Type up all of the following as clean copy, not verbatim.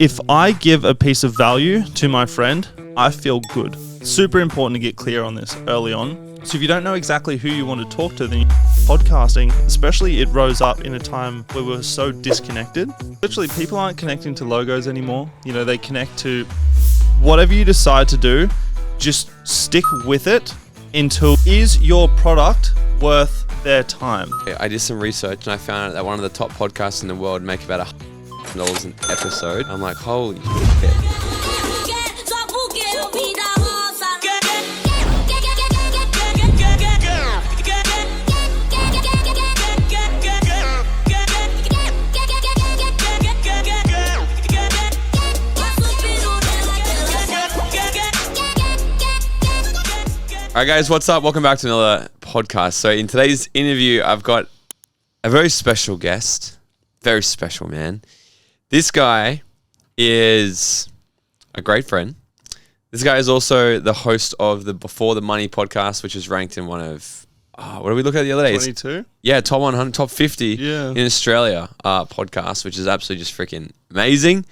If I give a piece of value to my friend, I feel good. Super important to get clear on this early on. So if you don't know exactly who you want to talk to, then podcasting, especially it rose up in a time where we were so disconnected. Literally, people aren't connecting to logos anymore. You know, they connect to whatever you decide to do, just stick with it until is your product worth their time. I did some research and I found out that one of the top podcasts in the world make about $100 an episode. I'm like, holy shit. Alright guys, what's up? Welcome back to another podcast. So in today's interview, I've got a very special guest. Very special, man. This guy is a great friend. This guy is also the host of the Before the Money podcast, which is ranked in one of, what did we look at the other day? 22? Yeah, top 100, top 50 in Australia podcast, which is absolutely just freaking amazing.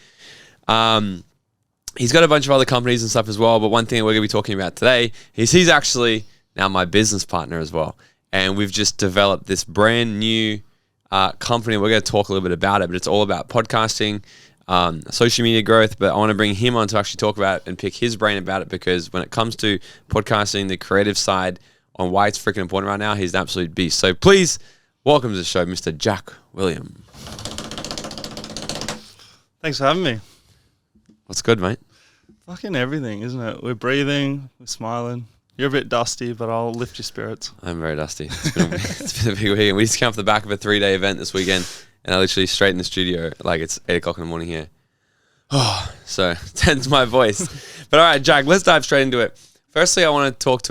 He's got a bunch of other companies and stuff as well, but one thing that we're going to be talking about today is he's actually now my business partner as well. And we've just developed this brand new company. We're going to talk a little bit about it, but it's all about podcasting, social media growth. But I want to bring him on to actually talk about it and pick his brain about it, because when it comes to podcasting, the creative side on why it's freaking important right now, he's an absolute beast. So please welcome to the show, Mr. Jack William. Thanks for having me. What's good, mate? Fucking everything, isn't it? We're breathing, we're smiling. You're a bit dusty, but I'll lift your spirits. I'm very dusty. It's been a big weekend. We just came off the back of a 3-day event this weekend, and I literally straight in the studio, like it's 8 o'clock in the morning here. Oh, so tense my voice. But all right, Jack, let's dive straight into it. Firstly, I want to talk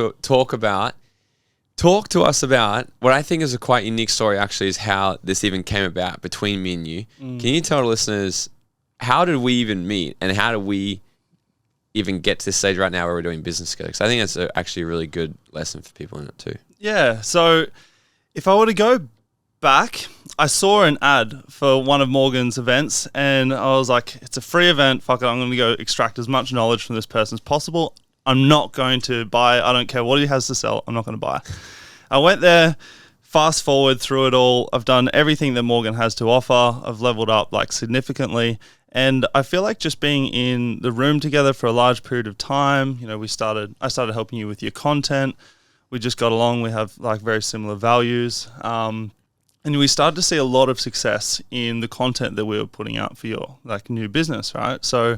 to us about what I think is a quite unique story, actually, is how this even came about between me and you. Can you tell the listeners, how did we even meet, and how did we even get to this stage right now where we're doing business together? Because I think that's actually a really good lesson for people in it too. Yeah. So if I were to go back, I saw an ad for one of Morgan's events and I was like, it's a free event. Fuck it. I'm going to go extract as much knowledge from this person as possible. I'm not going to buy. I don't care what he has to sell. I'm not going to buy. I went there, fast forward through it all. I've done everything that Morgan has to offer. I've leveled up like significantly. And I feel like just being in the room together for a large period of time, you know, I started helping you with your content. We just got along. We have like very similar values. And we started to see a lot of success in the content that we were putting out for your like new business, right? So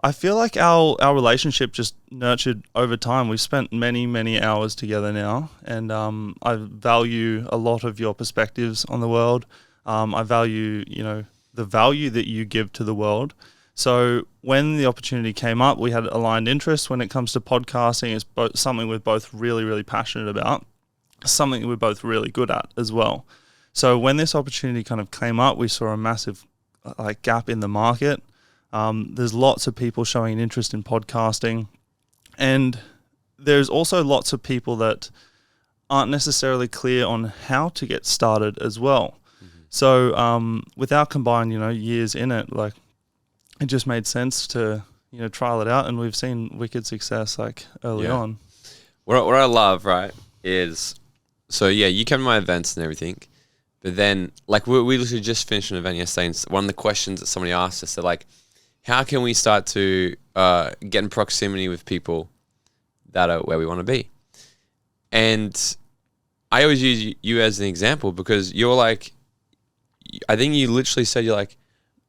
I feel like our relationship just nurtured over time. We've spent many, many hours together now. And I value a lot of your perspectives on the world. I value, you know, the value that you give to the world. So when the opportunity came up, we had aligned interests when it comes to podcasting. It's something we're both really, really passionate about, something we're both really good at as well. So when this opportunity kind of came up, we saw a massive like gap in the market. There's lots of people showing an interest in podcasting, and there's also lots of people that aren't necessarily clear on how to get started as well. So with our combined, you know, years in it, like it just made sense to, you know, trial it out, and we've seen wicked success like early on. What I love, right, is, so yeah, you come to my events and everything, but then like we literally just finished an event yesterday, and one of the questions that somebody asked us, they're like, how can we start to get in proximity with people that are where we want to be? And I always use you as an example, because you're like, I think you literally said, you're like,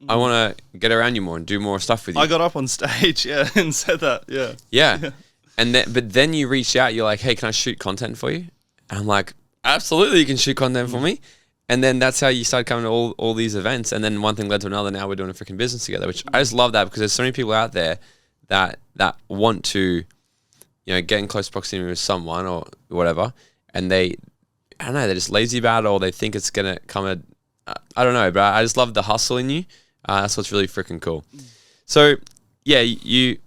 I want to get around you more and do more stuff with you. I got up on stage, and said that, Yeah. And but then you reached out, you're like, hey, can I shoot content for you? And I'm like, absolutely, you can shoot content for me. And then that's how you started coming to all these events. And then one thing led to another. Now we're doing a freaking business together, which I just love that, because there's so many people out there that want to, you know, get in close proximity with someone or whatever. And I don't know, they're just lazy about it, or they think it's going to come I don't know, but I just love the hustle in you. That's what's really freaking cool. So, yeah, you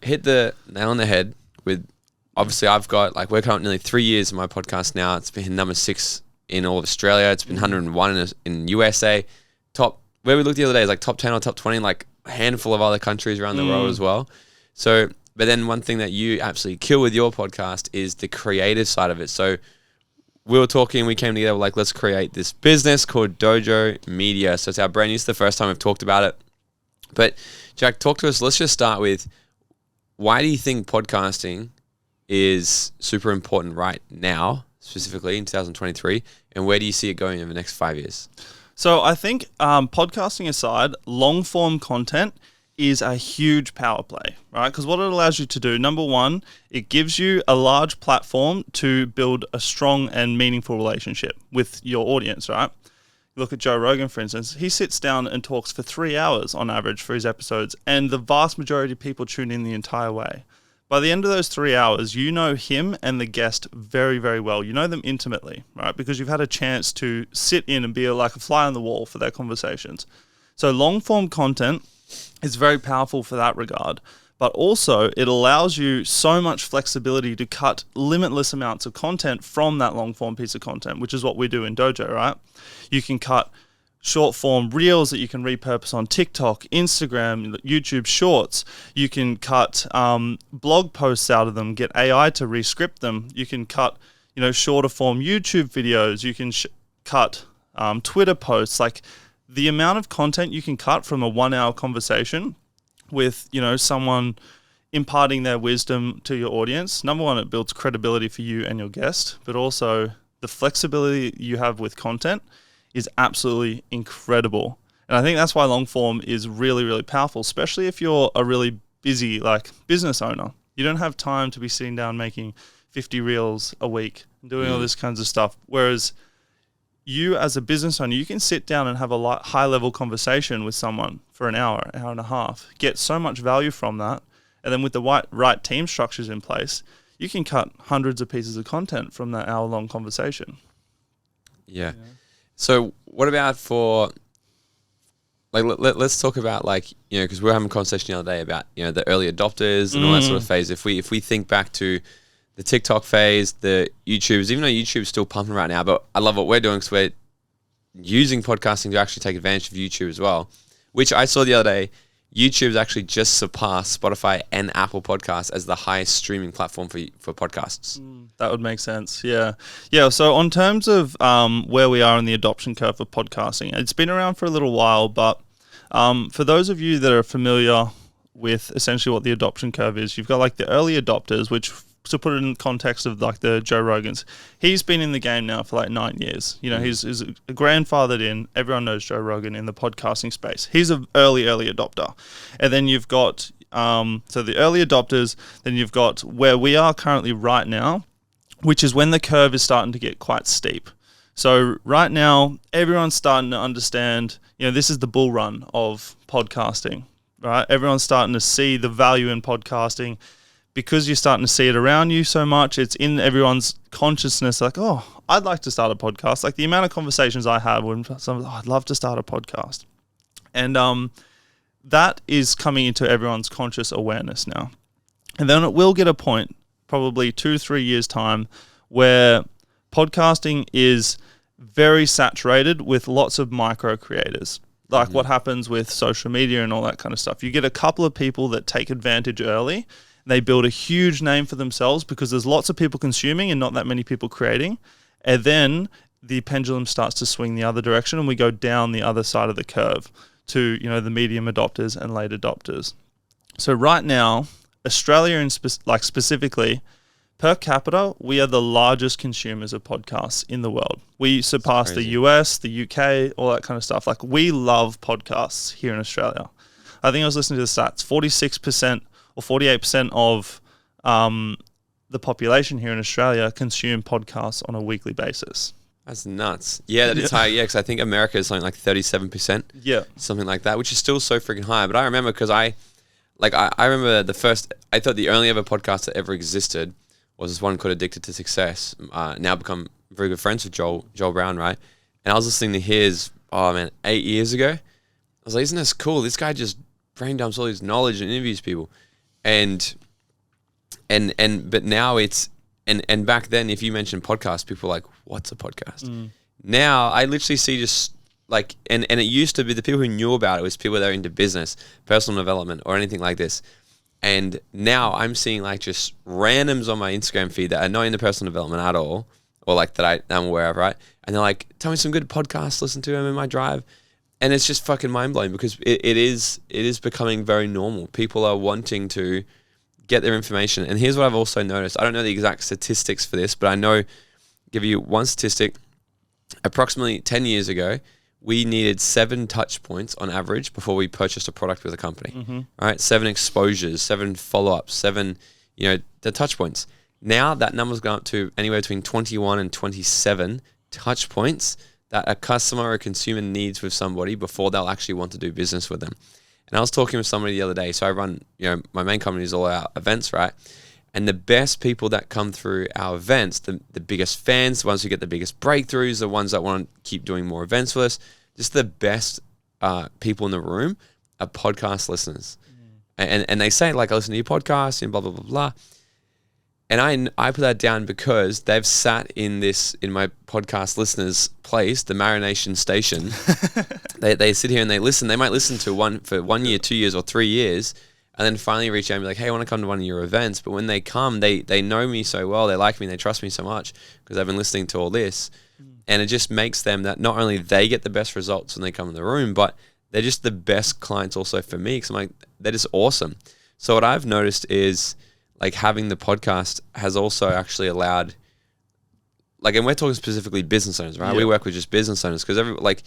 hit the nail on the head with, obviously, I've got, like, we're coming up nearly 3 years in my podcast now. It's been number 6 in all of Australia. It's been 101 in USA. Top, where we looked the other day is like top 10 or top 20. Like, handful of other countries around the world as well. So, but then one thing that you absolutely kill with your podcast is the creative side of it. So we were talking, we came together, like, let's create this business called Dojo Media. So it's our brand new. It's the first time we've talked about it. But Jack, talk to us. Let's just start with, why do you think podcasting is super important right now, specifically in 2023, and where do you see it going in the next 5 years? So I think podcasting aside, long form content is a huge power play, right? Because what it allows you to do, number one, it gives you a large platform to build a strong and meaningful relationship with your audience, right? Look at Joe Rogan, for instance. He sits down and talks for 3 hours on average for his episodes, and the vast majority of people tune in the entire way. By the end of those 3 hours, you know him and the guest very, very well. You know them intimately, right? Because you've had a chance to sit in and be like a fly on the wall for their conversations. So long form content is very powerful for that regard. But also it allows you so much flexibility to cut limitless amounts of content from that long form piece of content, which is what we do in Dojo, right? You can cut short form reels that you can repurpose on TikTok, Instagram, YouTube Shorts. You can cut blog posts out of them, get AI to rescript them. You can cut, shorter form YouTube videos. You can cut Twitter posts. Like, the amount of content you can cut from a 1 hour conversation with, someone imparting their wisdom to your audience. Number one, it builds credibility for you and your guest, but also the flexibility you have with content is absolutely incredible. And I think that's why long form is really, really powerful, especially if you're a really busy business owner. You don't have time to be sitting down making 50 reels a week and doing all this kinds of stuff. Whereas you as a business owner, you can sit down and have a high level conversation with someone for an hour and a half, get so much value from that. And then with the right team structures in place, you can cut hundreds of pieces of content from that hour long conversation. Yeah. So what about for, let's talk about because we were having a conversation the other day about, the early adopters and all that sort of phase. If we think back to the TikTok phase, the YouTubes, even though YouTube's still pumping right now, but I love what we're doing because we're using podcasting to actually take advantage of YouTube as well, which I saw the other day. YouTube's actually just surpassed Spotify and Apple Podcasts as the highest streaming platform for podcasts. That would make sense. Yeah. So on terms of where we are in the adoption curve for podcasting, it's been around for a little while, but for those of you that are familiar with essentially what the adoption curve is, you've got the early adopters, which, to put it in context of the Joe Rogans, he's been in the game now for 9 years. He's grandfathered in. Everyone knows Joe Rogan in the podcasting space. He's an early adopter. And then you've got, so the early adopters, then you've got where we are currently right now, which is when the curve is starting to get quite steep. So right now, everyone's starting to understand, this is the bull run of podcasting, right? Everyone's starting to see the value in podcasting. Because you're starting to see it around you so much, it's in everyone's consciousness, oh, I'd like to start a podcast. The amount of conversations I have when someone's, I'd love to start a podcast. And that is coming into everyone's conscious awareness now. And then it will get a point, probably 2-3 years' time, where podcasting is very saturated with lots of micro creators. What happens with social media and all that kind of stuff. You get a couple of people that take advantage early. They build a huge name for themselves because there's lots of people consuming and not that many people creating. And then the pendulum starts to swing the other direction and we go down the other side of the curve to, the medium adopters and late adopters. So right now, Australia specifically, per capita, we are the largest consumers of podcasts in the world. We surpass the US, the UK, all that kind of stuff. We love podcasts here in Australia. I think I was listening to the stats, 46% or 48% of the population here in Australia consume podcasts on a weekly basis. That's nuts. Yeah, that is high. Yeah, because I think America is something like 37%. Yeah. Something like that, which is still so freaking high. But I remember because I remember I thought the only ever podcast that ever existed was this one called Addicted to Success. Now become very good friends with Joel Brown, right? And I was listening to his, 8 years ago. I was like, isn't this cool? This guy just brain dumps all his knowledge and interviews people. But now it's, and back then, if you mentioned podcast, people were like, what's a podcast? Now I literally see just like, and it used to be the people who knew about it was people that are into business, personal development, or anything like this. And now I'm seeing like just randoms on my Instagram feed that are not into personal development at all, or like that I'm aware of, right? And they're like, tell me some good podcasts, listen to them in my drive. And it's just fucking mind blowing because it is becoming very normal. People are wanting to get their information. And here's what I've also noticed. I don't know the exact statistics for this, but I know, give you one statistic. Approximately 10 years ago, we needed 7 touch points on average before we purchased a product with a company, right? 7 exposures, 7 follow-ups, 7, the touch points. Now that number's gone up to anywhere between 21 and 27 touch points that a customer or a consumer needs with somebody before they'll actually want to do business with them. And I was talking with somebody the other day. So I run, my main company is all our events, right? And the best people that come through our events, the biggest fans, the ones who get the biggest breakthroughs, the ones that want to keep doing more events with us, just the best people in the room are podcast listeners. And they say, like, I listen to your podcast and blah, blah, blah, blah. And I put that down because they've sat in my podcast listeners' place, the Marination Station. They sit here and they listen. They might listen to one for 1 year, 2 years, or 3 years, and then finally reach out and be like, hey, I want to come to one of your events. But when they come, they know me so well, they like me, they trust me so much because I've been listening to all this. And it just makes them that not only they get the best results when they come in the room, but they're just the best clients also for me because I'm like, that is awesome. So what I've noticed is like having the podcast has also actually allowed, like, and we're talking specifically business owners, right? Yeah. We work with just business owners because like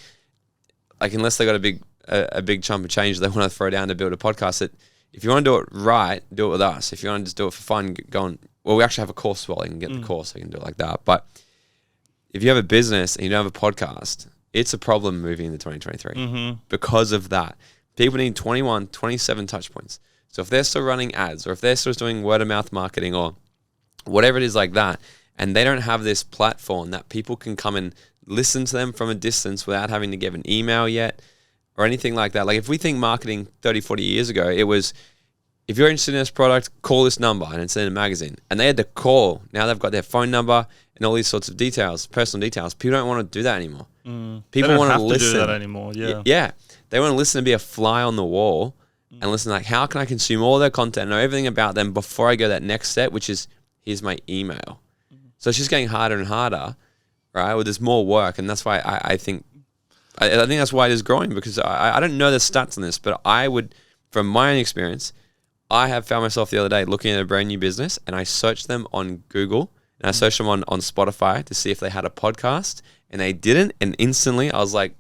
unless they got a big chunk of change they want to throw down to build a podcast, that if you want to do it right, do it with us. If you want to just do it for fun, well, we actually have a course as well. You can get the course, so you can do it like that. But if you have a business and you don't have a podcast, it's a problem moving into 2023 because of that. People need 21, 27 touch points. So if they're still running ads or if they're still doing word of mouth marketing or whatever it is like that, and they don't have this platform that people can come and listen to them from a distance without having to give an email yet or anything like that. Like if we think marketing 30, 40 years ago, it was, if you're interested in this product, call this number and it's in a magazine. And they had to call. Now they've got their phone number and all these sorts of details, personal details. People don't want to do that anymore. People want to listen. To do that anymore, yeah. Yeah. They want to listen and be a fly on the wall and listen like, how can I consume all their content, know everything about them before I go that next step, which is, here's my email. So it's just getting harder and harder, right? Well, there's more work. And that's why I think that's why it is growing, because I don't know the stats on this, but I would, from my own experience, I have found myself the other day looking at a brand new business and I searched them on Google and I searched them on Spotify to see if they had a podcast, and they didn't. And instantly I was like,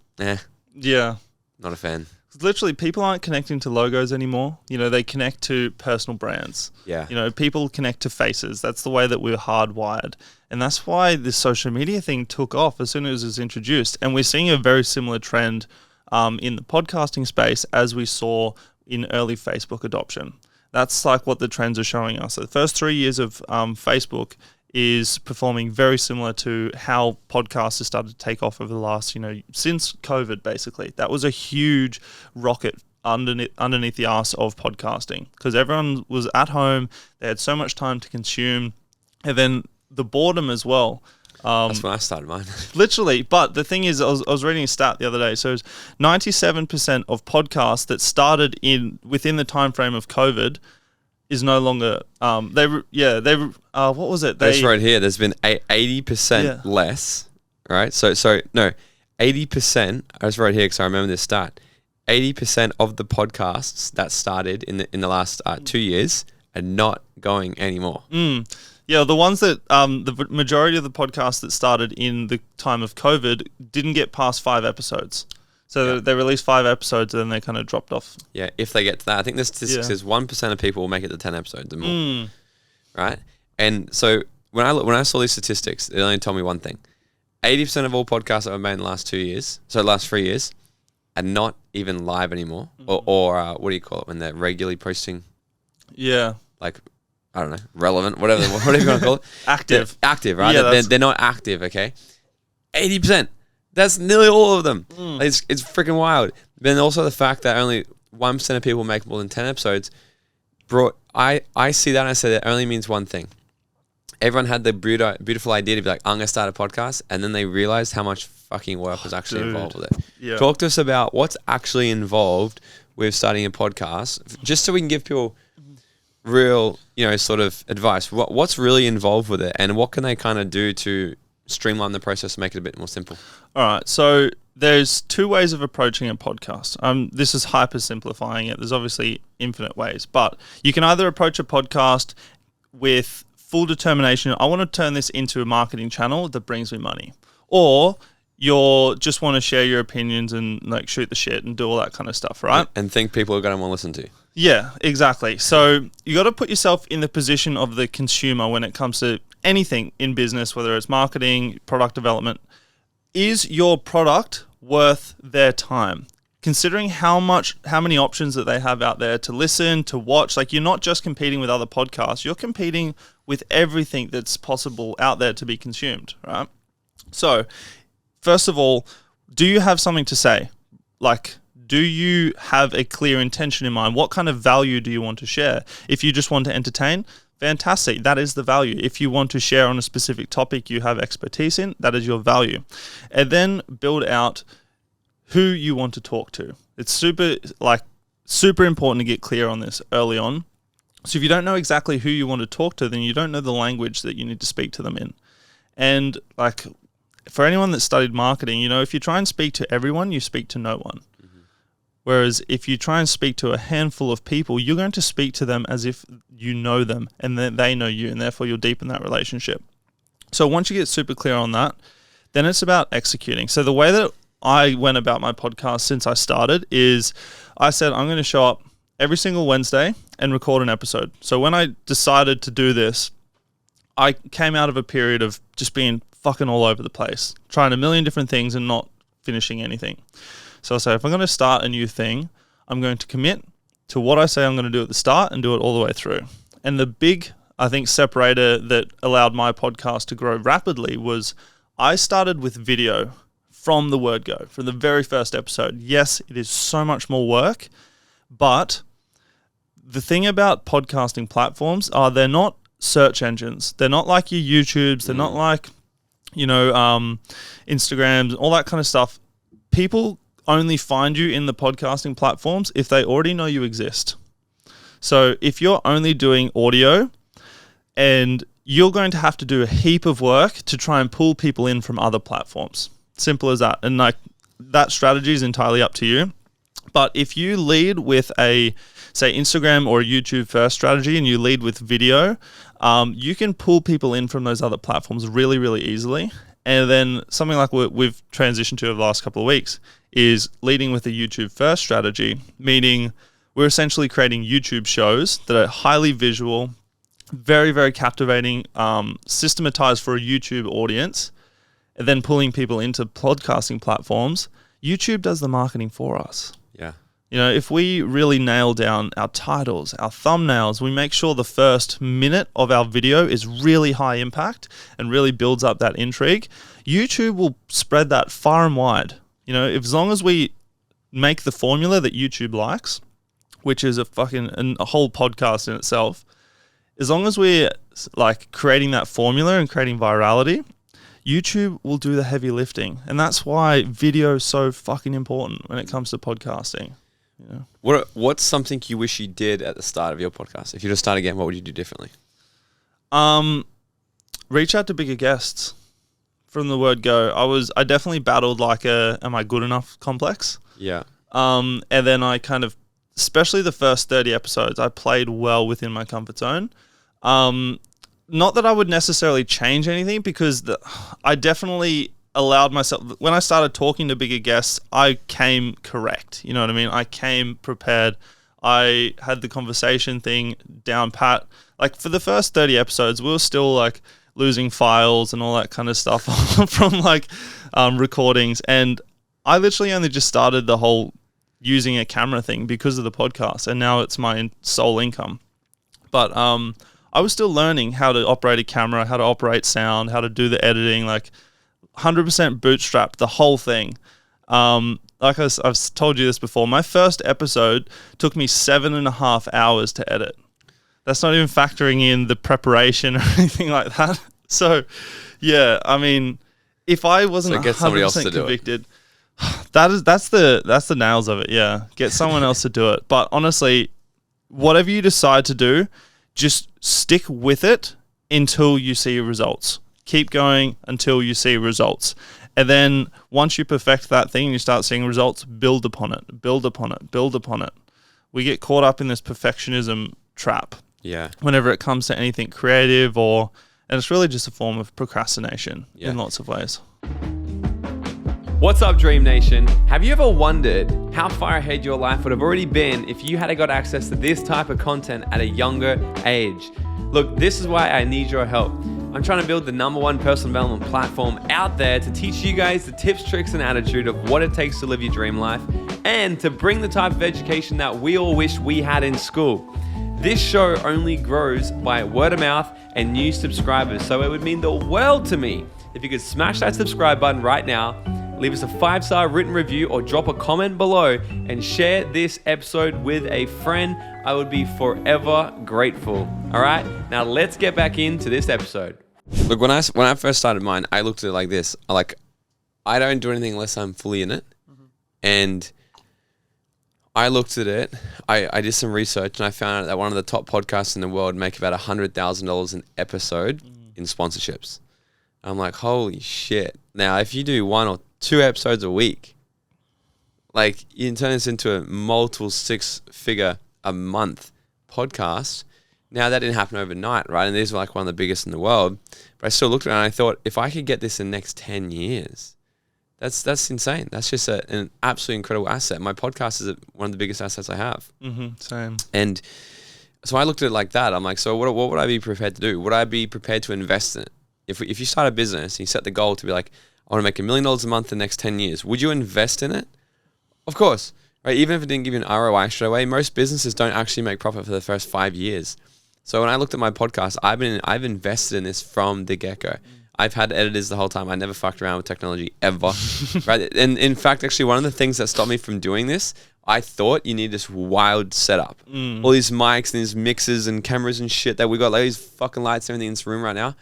yeah, not a fan. Literally, people aren't connecting to logos anymore. They connect to personal brands. Yeah. People connect to faces. That's the way that we're hardwired. And that's why this social media thing took off as soon as it was introduced. And we're seeing a very similar trend in the podcasting space as we saw in early Facebook adoption. That's like what the trends are showing us. So the first 3 years of Facebook is performing very similar to how podcasts have started to take off over the last, since COVID, basically. That was a huge rocket underneath the arse of podcasting because everyone was at home. They had so much time to consume. And then the boredom as well. That's when I started mine. Literally. But the thing is, I was reading a stat the other day. So 97% of podcasts that started within the time frame of COVID is no longer what was it? That's right here. There's been 80% less, right? So no, 80%. I just wrote here because I remember this stat. 80% of the podcasts that started in the last 2 years are not going anymore. Yeah, the ones that the majority of the podcasts that started in the time of COVID didn't get past 5 episodes. So they released 5 episodes and then they kind of dropped off. Yeah, if they get to that. I think the statistics is 1% of people will make it to 10 episodes and more. Right? And so when I saw these statistics, it only told me one thing. 80% of all podcasts that were made in the last 2 years, so the last 3 years, are not even live anymore. Or what do you call it when they're regularly posting? Yeah. Like, I don't know, relevant, whatever you want to call it. Active. They're active, right? Yeah, they're not active, okay? 80%. That's nearly all of them. It's freaking wild. But then also the fact that only 1% of people make more than 10 episodes, I see that and I say that only means one thing. everyone had the beautiful idea to be like, I'm going to start a podcast. And then they realized how much fucking work was actually involved with it. Yeah. Talk to us about what's actually involved with starting a podcast, just so we can give people real, sort of advice. What's really involved with it, and what can they kind of do to streamline the process and make it a bit more simple? All right. So there's two ways of approaching a podcast. This is hyper simplifying it. There's obviously infinite ways, but you can either approach a podcast with full determination. I want to turn this into a marketing channel that brings me money, or you just want to share your opinions and like shoot the shit and do all that kind of stuff, right? And think people are going to want to listen to you. Yeah, exactly. So you got to put yourself in the position of the consumer when it comes to anything in business, whether it's marketing, product development. Is your product worth their time? Considering how many options that they have out there to listen, to watch, like you're not just competing with other podcasts, you're competing with everything that's possible out there to be consumed, right? So, first of all, do you have something to say? Like, do you have a clear intention in mind? What kind of value do you want to share? If you just want to entertain, fantastic. That is the value. If you want to share on a specific topic you have expertise in, that is your value. And then build out who you want to talk to. It's super important to get clear on this early on. So if you don't know exactly who you want to talk to, then you don't know the language that you need to speak to them in. And like for anyone that studied marketing, if you try and speak to everyone, you speak to no one. Whereas if you try and speak to a handful of people, you're going to speak to them as if you know them and then they know you, and therefore you'll deepen that relationship. So once you get super clear on that, then it's about executing. So the way that I went about my podcast since I started is I said I'm going to show up every single Wednesday and record an episode. So when I decided to do this, I came out of a period of just being fucking all over the place, trying a million different things and not finishing anything. So I say, if I'm going to start a new thing, I'm going to commit to what I say I'm going to do at the start and do it all the way through. And the big, I think, separator that allowed my podcast to grow rapidly was I started with video from the word go, from the very first episode. Yes, it is so much more work, but the thing about podcasting platforms are they're not search engines. They're not like your YouTubes. They're not like, Instagrams, all that kind of stuff. People only find you in the podcasting platforms if they already know you exist. So if you're only doing audio, and you're going to have to do a heap of work to try and pull people in from other platforms. Simple as that. And like that strategy is entirely up to you. But if you lead with a, say, Instagram or YouTube first strategy and you lead with video, you can pull people in from those other platforms really, really easily. And then something like what we've transitioned to over the last couple of weeks is leading with a YouTube first strategy, meaning we're essentially creating YouTube shows that are highly visual, very, very captivating, systematized for a YouTube audience, and then pulling people into podcasting platforms. YouTube does the marketing for us. Yeah. If we really nail down our titles, our thumbnails, we make sure the first minute of our video is really high impact and really builds up that intrigue, YouTube will spread that far and wide. As long as we make the formula that YouTube likes, which is a whole podcast in itself, as long as we're like creating that formula and creating virality, YouTube will do the heavy lifting. And that's why video is so fucking important when it comes to podcasting. What's something you wish you did at the start of your podcast? If you just start again, what would you do differently? Reach out to bigger guests. From the word go, I definitely battled like am I good enough complex. Yeah. And then I kind of, especially the first 30 episodes, I played well within my comfort zone. Not that I would necessarily change anything, because I definitely allowed myself, when I started talking to bigger guests, I came correct. You know what I mean? I came prepared. I had the conversation thing down pat. Like for the first 30 episodes, we were still like losing files and all that kind of stuff from like recordings. And I literally only just started the whole using a camera thing because of the podcast. And now it's my sole income. But I was still learning how to operate a camera, how to operate sound, how to do the editing, like 100% bootstrapped the whole thing. Like I've told you this before, my first episode took me 7.5 hours to edit. That's not even factoring in the preparation or anything like that. So, yeah, I mean, if I wasn't 100% convicted, that's the nails of it. Yeah, get someone else to do it. But honestly, whatever you decide to do, just stick with it until you see results. Keep going until you see results. And then once you perfect that thing and you start seeing results, build upon it, build upon it, build upon it. We get caught up in this perfectionism trap. Yeah. Whenever it comes to anything creative and it's really just a form of procrastination in lots of ways. What's up, Dream Nation? Have you ever wondered how far ahead your life would have already been if you had got access to this type of content at a younger age? Look, this is why I need your help. I'm trying to build the #1 personal development platform out there to teach you guys the tips, tricks, and attitude of what it takes to live your dream life and to bring the type of education that we all wish we had in school. This show only grows by word of mouth and new subscribers, so it would mean the world to me if you could smash that subscribe button right now, leave us a 5-star written review or drop a comment below and share this episode with a friend. I would be forever grateful. All right, now let's get back into this episode. Look, when I first started mine, I looked at it like this. I don't do anything unless I'm fully in it. Mm-hmm. And I looked at it, I did some research, and I found out that one of the top podcasts in the world make about $100,000 an episode in sponsorships. I'm like, holy shit. Now, if you do 1 or 2 episodes a week, like, you can turn this into a multiple 6-figure a month podcast. Now, that didn't happen overnight, right? And these were like one of the biggest in the world. But I still looked at it and I thought, if I could get this in the next 10 years, that's insane. That's just an absolutely incredible asset. My podcast is one of the biggest assets I have. Mm-hmm, same. And so I looked at it like that. I'm like, so what would I be prepared to do? Would I be prepared to invest in it? If you start a business and you set the goal to be like, I want to make $1 million a month in the next 10 years, would you invest in it? Of course, right? Even if it didn't give you an ROI straight away, most businesses don't actually make profit for the first 5 years. So when I looked at my podcast, I've invested in this from the get-go. I've had editors the whole time. I never fucked around with technology ever, right? And in fact, actually, one of the things that stopped me from doing this, I thought you need this wild setup. All these mics and these mixers and cameras and shit that we got, like these fucking lights and everything in this room right now.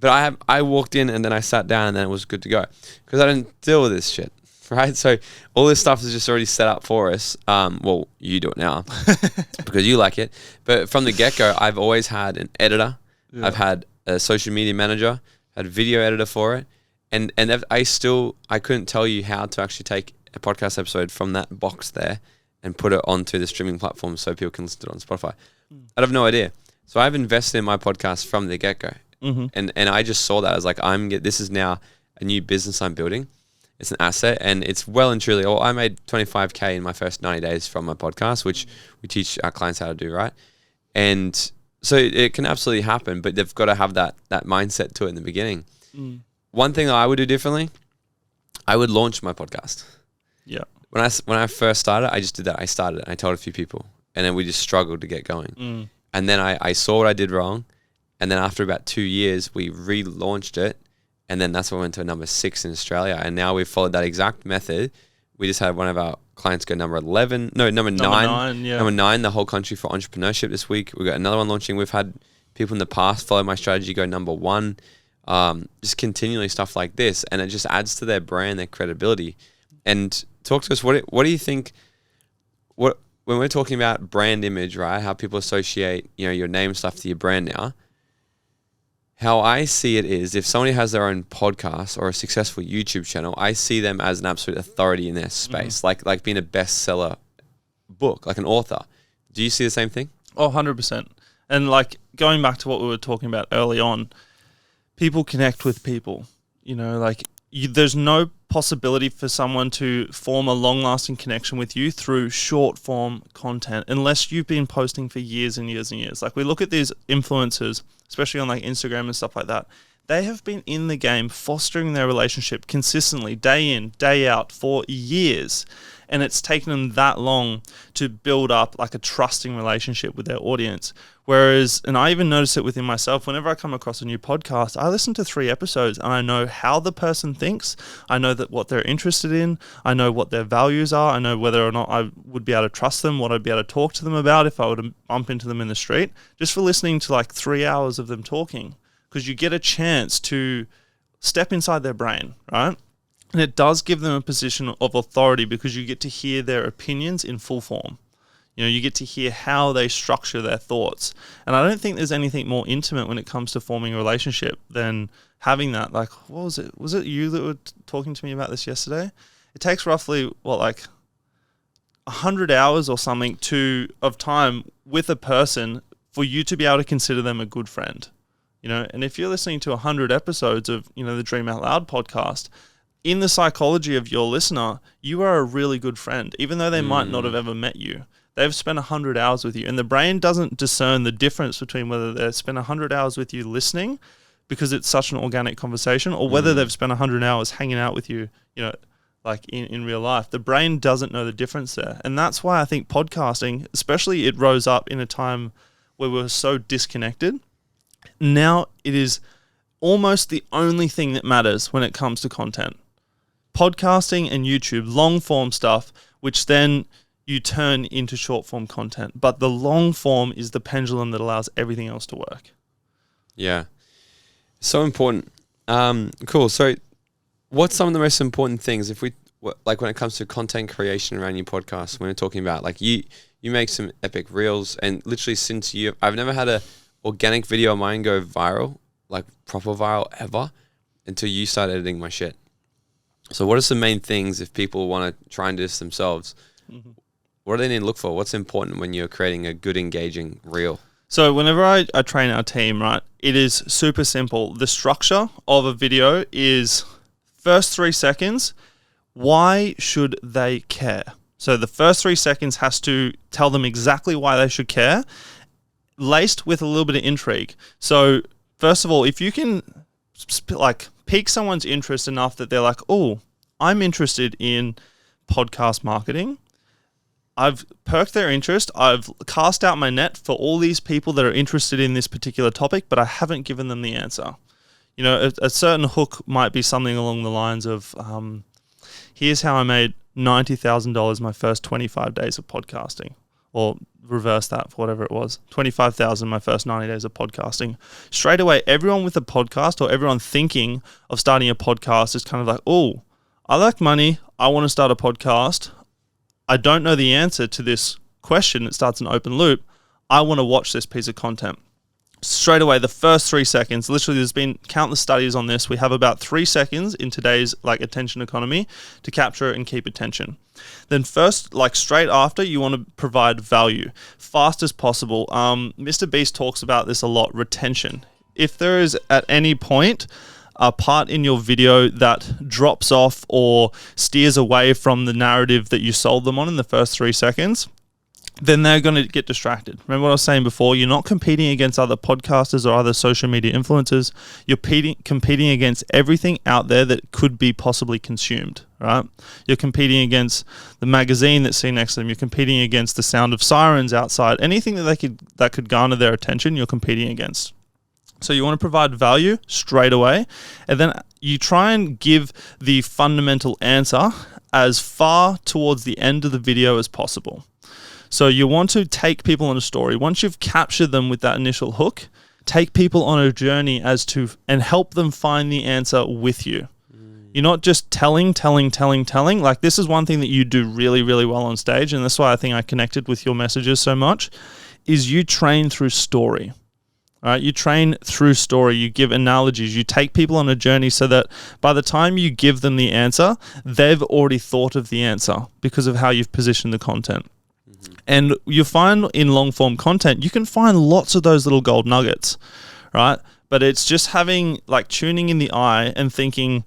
But I walked in and then I sat down and then it was good to go because I didn't deal with this shit, right? So all this stuff is just already set up for us. Well, you do it now because you like it. But from the get-go, I've always had an editor. Yeah. I've had a social media manager, had a video editor for it. And I couldn't tell you how to actually take a podcast episode from that box there and put it onto the streaming platform so people can listen to it on Spotify. I'd have no idea. So I've invested in my podcast from the get-go. Mm-hmm. And I just saw that as like, this is now a new business I'm building. It's an asset and it's well and truly, I made $25K in my first 90 days from my podcast, which we teach our clients how to do, right? And so it can absolutely happen, but they've got to have that mindset to it in the beginning. One thing that I would do differently, I would launch my podcast. Yeah. When I first started, I just did that. I started it and I told a few people and then we just struggled to get going. And then I saw what I did wrong. And then after about 2 years, we relaunched it. And then that's when we went to number 6 in Australia. And now we've followed that exact method. We just had one of our clients go number 9. Number 9, the whole country for entrepreneurship this week. We got another one launching. We've had people in the past follow my strategy, go number 1. Just continually stuff like this. And it just adds to their brand, their credibility. And talk to us, what do you think, when we're talking about brand image, right? How people associate, your name stuff to your brand now. How I see it is if somebody has their own podcast or a successful YouTube channel, I see them as an absolute authority in their space, like being a bestseller book, like an author. Do you see the same thing? Oh, 100%. And like going back to what we were talking about early on, people connect with people, there's no possibility for someone to form a long-lasting connection with you through short-form content unless you've been posting for years and years and years. Like we look at these influencers, especially on like Instagram and stuff like that. They have been in the game fostering their relationship consistently, day in, day out for years. And it's taken them that long to build up like a trusting relationship with their audience. Whereas, and I even notice it within myself, whenever I come across a new podcast, I listen to 3 episodes and I know how the person thinks. I know that what they're interested in. I know what their values are. I know whether or not I would be able to trust them, what I'd be able to talk to them about if I were to bump into them in the street, just for listening to like 3 hours of them talking. Because you get a chance to step inside their brain, right? And it does give them a position of authority because you get to hear their opinions in full form. You know, you get to hear how they structure their thoughts. And I don't think there's anything more intimate when it comes to forming a relationship than having that. Like, what was it? Was it you that were talking to me about this yesterday? It takes roughly, 100 hours or something of time with a person for you to be able to consider them a good friend. You know, and if you're listening to 100 episodes of, you know, the Dream Out Loud podcast, in the psychology of your listener, you are a really good friend, even though they might not have ever met you. They've spent 100 hours with you, and the brain doesn't discern the difference between whether they've spent 100 hours with you listening because it's such an organic conversation, or whether they've spent 100 hours hanging out with you, you know, like in real life. The brain doesn't know the difference there. And that's why I think podcasting, especially, it rose up in a time where we were so disconnected. Now it is almost the only thing that matters when it comes to content. Podcasting and YouTube, long form stuff, which then you turn into short form content. But the long form is the pendulum that allows everything else to work. Yeah. So important. Cool. So what's some of the most important things when it comes to content creation around your podcast, when we're talking about, like, you make some epic reels, and literally I've never had a organic video of mine go viral, like proper viral ever, until you start editing my shit. So what are some main things if people want to try and do this themselves? Mm-hmm. What do they need to look for? What's important when you're creating a good, engaging reel? So whenever I train our team, right, it is super simple. The structure of a video is first 3 seconds. Why should they care? So the first 3 seconds has to tell them exactly why they should care, laced with a little bit of intrigue. So first of all, if you can pique someone's interest enough that they're like, oh, I'm interested in podcast marketing. I've perked their interest. I've cast out my net for all these people that are interested in this particular topic, but I haven't given them the answer. You know, a certain hook might be something along the lines of, here's how I made $90,000 my first 25 days of podcasting, or reverse that for whatever it was, 25,000 my first 90 days of podcasting. Straight away, everyone with a podcast or everyone thinking of starting a podcast is kind of like, oh, I like money. I want to start a podcast. I don't know the answer to this question. It starts an open loop. I want to watch this piece of content. Straight away, the first 3 seconds, literally there's been countless studies on this. We have about 3 seconds in today's attention economy to capture and keep attention. Then first, straight after, you want to provide value fast as possible. Mr. Beast talks about this a lot, retention. If there is at any point a part in your video that drops off or steers away from the narrative that you sold them on in the first 3 seconds, then they're going to get distracted. Remember what I was saying before? You're not competing against other podcasters or other social media influencers. You're competing against everything out there that could be possibly consumed, right? You're competing against the magazine that's seen next to them. You're competing against the sound of sirens outside. Anything that could garner their attention, you're competing against. So you want to provide value straight away, and then you try and give the fundamental answer as far towards the end of the video as possible. So you want to take people on a story. Once you've captured them with that initial hook, take people on a journey and help them find the answer with you. You're not just telling. Like, this is one thing that you do really, really well on stage, and that's why I think I connected with your messages so much, is you train through story. All right, you train through story, you give analogies, you take people on a journey so that by the time you give them the answer, they've already thought of the answer because of how you've positioned the content. Mm-hmm. And you find in long form content, you can find lots of those little gold nuggets, right? But it's just having tuning in the eye and thinking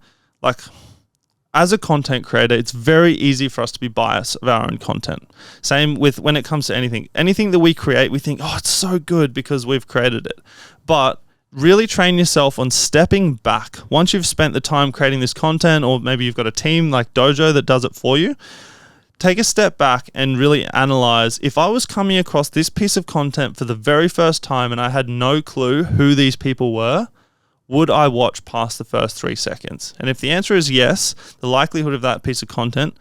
as a content creator, it's very easy for us to be biased of our own content. Same with when it comes to anything. Anything that we create, we think, oh, it's so good because we've created it. But really train yourself on stepping back. Once you've spent the time creating this content, or maybe you've got a team like Dojo that does it for you, take a step back and really analyze, if I was coming across this piece of content for the very first time and I had no clue who these people were, would I watch past the first 3 seconds? And if the answer is yes, the likelihood of that piece of content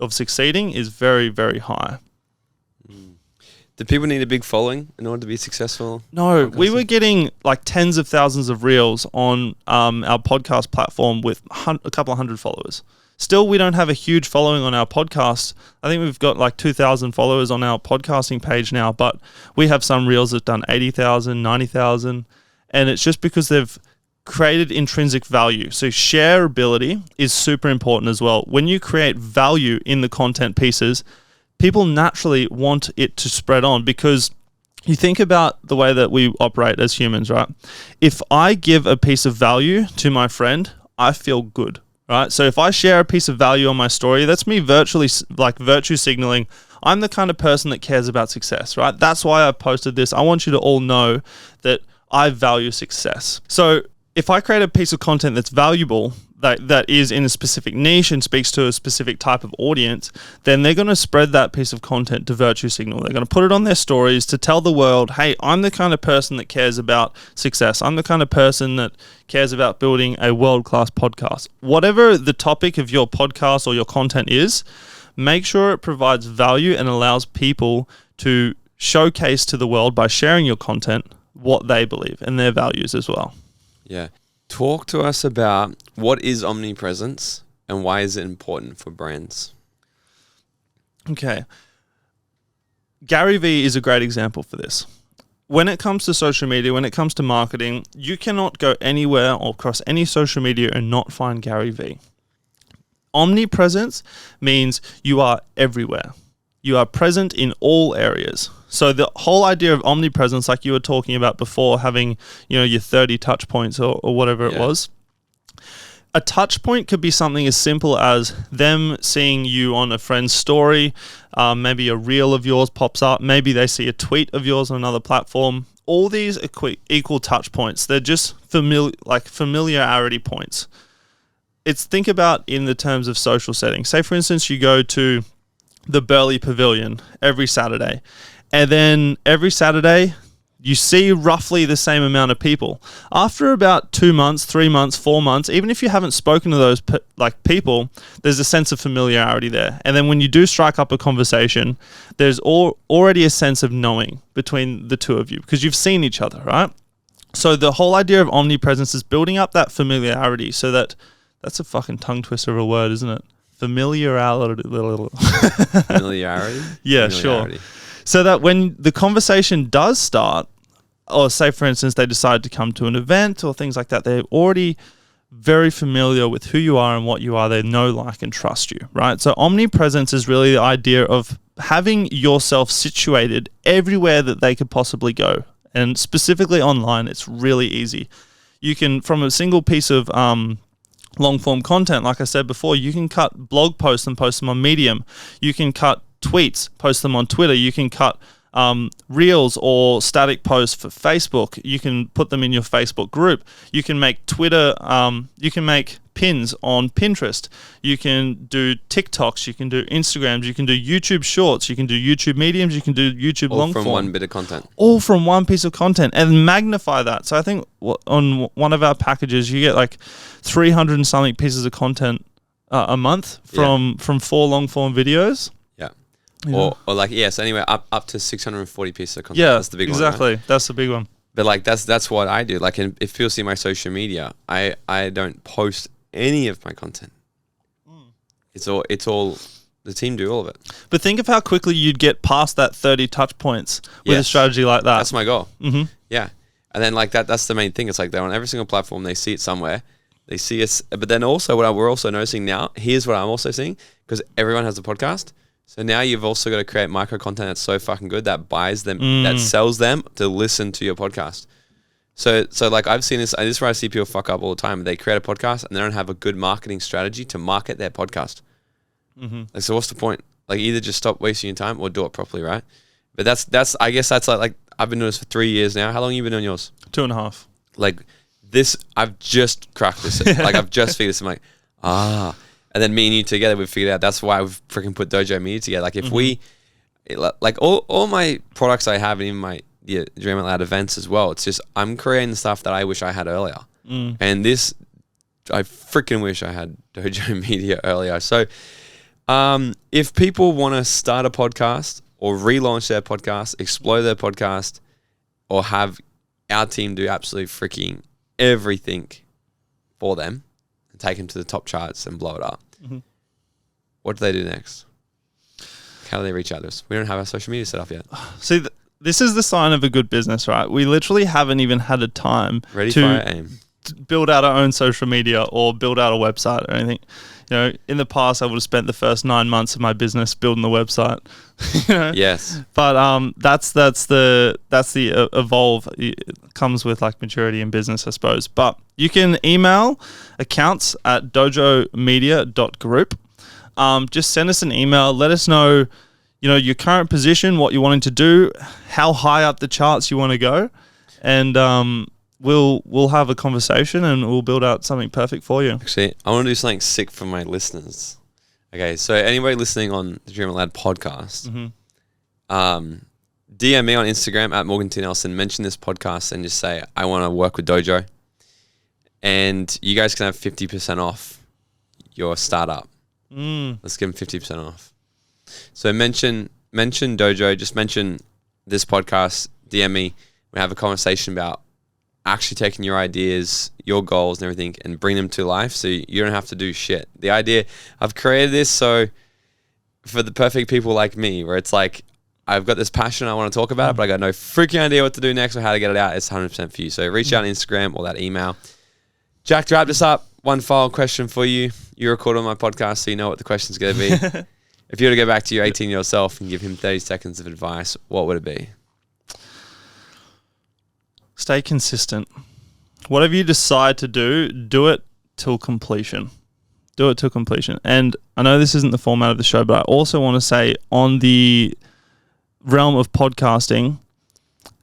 of succeeding is very, very high. Do people need a big following in order to be successful? No, we were getting like tens of thousands of reels on our podcast platform with a couple of hundred followers. Still, we don't have a huge following on our podcast. I think we've got like 2,000 followers on our podcasting page now, but we have some reels that have done 80,000, 90,000. And it's just because they've created intrinsic value. So shareability is super important as well. When you create value in the content pieces, people naturally want it to spread on, because you think about the way that we operate as humans, right? If I give a piece of value to my friend, I feel good, right? So if I share a piece of value on my story, that's me virtually like virtue signaling. I'm the kind of person that cares about success, right? That's why I posted this. I want you to all know that I value success. So if I create a piece of content that's valuable, that is in a specific niche and speaks to a specific type of audience, then they're going to spread that piece of content to virtue signal. They're going to put it on their stories to tell the world, hey, I'm the kind of person that cares about success. I'm the kind of person that cares about building a world-class podcast. Whatever the topic of your podcast or your content is, make sure it provides value and allows people to showcase to the world by sharing your content what they believe and their values as well. Yeah. Talk to us about what is omnipresence and why is it important for brands? Okay. Gary Vee is a great example for this. When it comes to social media, when it comes to marketing, you cannot go anywhere or across any social media and not find Gary Vee. Omnipresence means you are everywhere. You are present in all areas. So the whole idea of omnipresence, like you were talking about before, having, your 30 touch points or whatever it was. A touch point could be something as simple as them seeing you on a friend's story. Maybe a reel of yours pops up. Maybe they see a tweet of yours on another platform. All these equal touch points. They're just familiarity points. Think about in the terms of social settings. Say, for instance, you go to the Burleigh Pavilion every Saturday. And then every Saturday, you see roughly the same amount of people. After about 2 months, 3 months, 4 months, even if you haven't spoken to those people, there's a sense of familiarity there. And then when you do strike up a conversation, there's already a sense of knowing between the two of you because you've seen each other, right? So the whole idea of omnipresence is building up that familiarity so that's a fucking tongue twister of a word, isn't it? Familiarity. Familiarity? Yeah, sure. So that when the conversation does start, or say, for instance, they decide to come to an event or things like that, they're already very familiar with who you are and what you are. They know, like, and trust you, right? So omnipresence is really the idea of having yourself situated everywhere that they could possibly go. And specifically online, it's really easy. You can, from a single piece of long-form content, like I said before, you can cut blog posts and post them on Medium. You can cut tweets, post them on Twitter. You can cut reels or static posts for Facebook. You can put them in your Facebook group. You can make Twitter, you can make pins on Pinterest. You can do TikToks. You can do Instagrams. You can do YouTube Shorts. You can do YouTube Mediums. You can do YouTube long form. All from one bit of content. All from one piece of content, and magnify that. So I think on one of our packages, you get like 300 and something pieces of content a month from 4 long form videos. Or like, yes, anyway, up to 640 pieces of content. Yeah, that's the big one. Exactly. Right? That's the big one. But like, that's what I do. Like, if you'll see my social media, I don't post any of my content. It's all the team do all of it. But think of how quickly you'd get past that 30 touch points with a strategy like that. That's my goal. Mm-hmm. Yeah. And then like that's the main thing. It's like they're on every single platform. They see it somewhere. They see us. But then also we're also noticing now, here's what I'm also seeing, because everyone has a podcast. So now you've also got to create micro content that's so fucking good that buys them, that sells them to listen to your podcast. So like I've seen this is where I see people fuck up all the time. They create a podcast and they don't have a good marketing strategy to market their podcast. Mm-hmm. Like, so what's the point? Like, either just stop wasting your time or do it properly, right? But that's I guess that's like I've been doing this for 3 years now. How long have you been doing yours? 2.5. Like this, I've just cracked this. Like I've just figured this. I'm like, And then me and you together, we figured out that's why we've freaking put Dojo Media together. Like if we, like all my products I have, and even my Dream Out Loud events as well, it's just I'm creating stuff that I wish I had earlier. And this, I freaking wish I had Dojo Media earlier. So if people want to start a podcast or relaunch their podcast, explode their podcast, or have our team do absolutely freaking everything for them and take them to the top charts and blow it up, what do they do next? How do they reach out to us? We don't have our social media set up yet. See, this is the sign of a good business, right? We literally haven't even had a time to build out our own social media or build out a website or anything. You know, in the past, I would have spent the first 9 months of my business building the website. You know? Yes, but that's the evolve. It comes with like maturity in business, I suppose. But you can email accounts@dojomedia.group. Just send us an email. Let us know, you know, your current position, what you're wanting to do, how high up the charts you want to go, and we'll have a conversation and we'll build out something perfect for you. Actually, I want to do something sick for my listeners. Okay, so anybody listening on the Dream Out Loud podcast, DM me on Instagram @MorganTNelson, mention this podcast and just say, I want to work with Dojo. And you guys can have 50% off your startup. Let's give them 50% off. So mention Dojo, just mention this podcast, DM me. We have a conversation about actually taking your ideas, your goals and everything and bring them to life so you don't have to do shit. The idea, I've created this so for the perfect people like me, where it's like, I've got this passion, I want to talk about it, but I got no freaking idea what to do next or how to get it out. It's 100% for you. So reach out on Instagram or that email. Jack, to wrap this up, one final question for you. You record on my podcast, so you know what the question's going to be. If you were to go back to your 18-year-old self and give him 30 seconds of advice, what would it be? Stay consistent. Whatever you decide to do it till completion. Do it till completion. And I know this isn't the format of the show, but I also want to say on the realm of podcasting,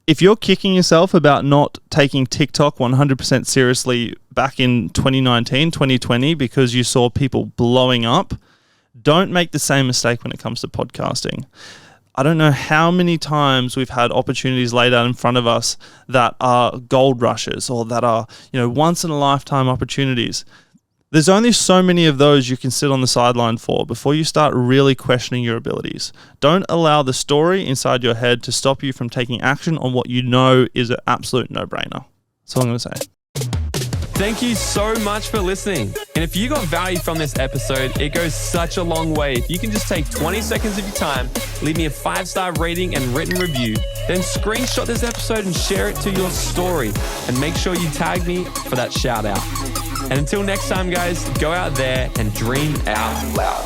if you're kicking yourself about not taking TikTok 100% seriously back in 2019, 2020, because you saw people blowing up, don't make the same mistake when it comes to podcasting. I don't know how many times we've had opportunities laid out in front of us that are gold rushes or that are, you know, once in a lifetime opportunities. There's only so many of those you can sit on the sideline for before you start really questioning your abilities. Don't allow the story inside your head to stop you from taking action on what you know is an absolute no-brainer. That's all I'm going to say. Thank you so much for listening. And if you got value from this episode, it goes such a long way. If you can just take 20 seconds of your time, leave me a 5-star rating and written review, then screenshot this episode and share it to your story. And make sure you tag me for that shout out. And until next time, guys, go out there and dream out loud.